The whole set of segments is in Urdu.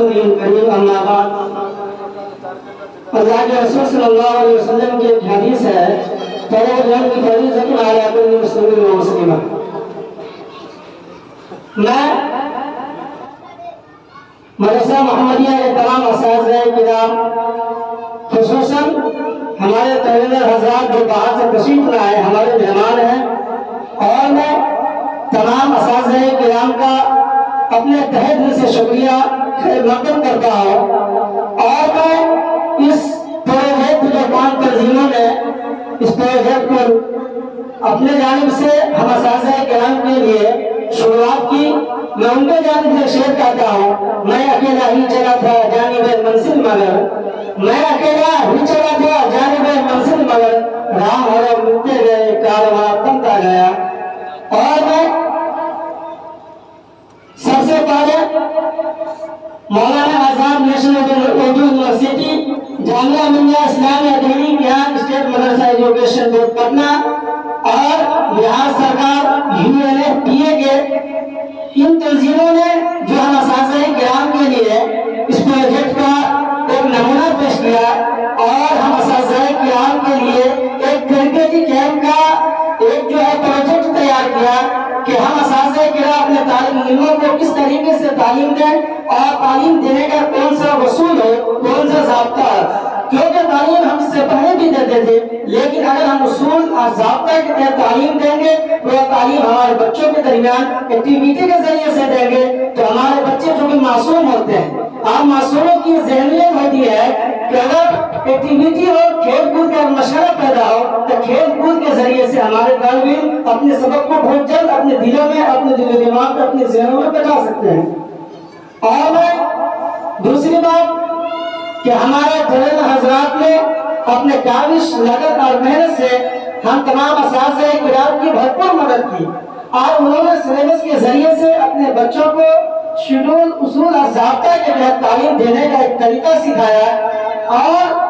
رسوله الكريم أما بعد اللہ کے رسول صلی اللہ علیہ وسلم کی ایک حدیث ہے طلب العلم فریضۃ علی کل مسلم و مسلمہ. میں مدرسہ محمدیہ کے تمام اساتذہ کرام خصوصاً ہمارے طلباء حضرات جو باہر سے تشریف لائے ہمارے مہمان ہیں اور میں تمام اساتذہ کرام کا اپنے تہہ دل سے شکریہ خیر مقدم کرتا ہوں. اور میں اس پروجیکٹ جو 5 تنظیموں نے اس پروجیکٹ کو اپنے جانب سے ہم اساتذہ کرام کے لیے شروعات کی, میں ان کے جانب سے شیئر کرتا ہوں. میں اکیلا ہی چلا تھا جانب منزل مگر راہ اور ملتے گئے کارواں بنتا گیا. اور میں سب سے پہلے مولانا آزاد نیشنل اردو یونیورسٹی جامعہ ملیہ اسلامیہ دہلی بہار اسٹیٹ مدرسہ ایجوکیشن بورڈ پٹنہ اور بہار سرکار UNFPA کے ان تنظیموں نے جو ہم اساتذہ کرام کے لیے اس پروجیکٹ کا ایک نمونہ پیش کیا اور ہم اساتذہ کرام کے لیے ایک تربیتی کیمپ کا ایک جو ہے پروجیکٹ تیار کیا کہ ہم اساتذہ کرام اپنے طالب علموں کو کس طریقے سے تعلیم دیں اور تعلیم دینے کا کون سا اصول ہو, کون سا ضابطہ ہے. کیونکہ تعلیم ہم سے پہلے بھی دیتے تھے, لیکن اگر ہم اصول اور ضابطہ کے تحت تعلیم دیں گے تو یہ تعلیم ہمارے بچوں کے درمیان ایکٹیویٹی کے ذریعے سے دیں گے تو ہمارے بچے جو کہ معصوم ہوتے ہیں, عام معصوموں کی ذہنیت ہوتی ہے کہ اگر ایکٹیویٹی اور کھیل کود کا مشورہ پیدا ہو تو کھیل کود کے ذریعے سے ہمارے طالب علم اپنے سبق کو بہت جلد اپنے دلوں میں, اپنے دل و دماغ میں, اپنے ذہنوں میں بچا سکتے ہیں. اور میں دوسری بات کہ ہمارے طلباء حضرات نے اپنے کاوش, لگن اور محنت سے ہم تمام اساتذہ کرام کی بھرپور مدد کی اور انہوں نے سلیبس کے ذریعے سے اپنے بچوں کو شیڈول, اصول اور ضابطہ کے تحت تعلیم دینے کا ایک طریقہ سکھایا. اور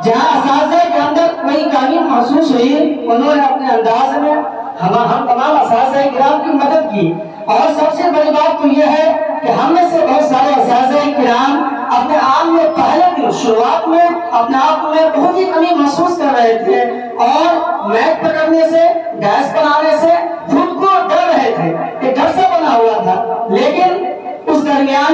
جہاں اساتذہ کے اندر کوئی کمی محسوس ہوئی انہوں نے اپنے انداز میں ہم تمام اساتذہ کرام کی مدد کی. اور سب سے بڑی بات تو یہ ہے کہ ہم میں سے بہت سارے اساتذہ کرام اپنے آپ میں پہلے دن شروعات میں اپنے آپ میں بہت ہی کمی محسوس کر رہے تھے اور میک پکڑنے سے, گیس بنانے سے خود کو ڈر رہے تھے, ایک ڈر سے بنا ہوا تھا. لیکن اس درمیان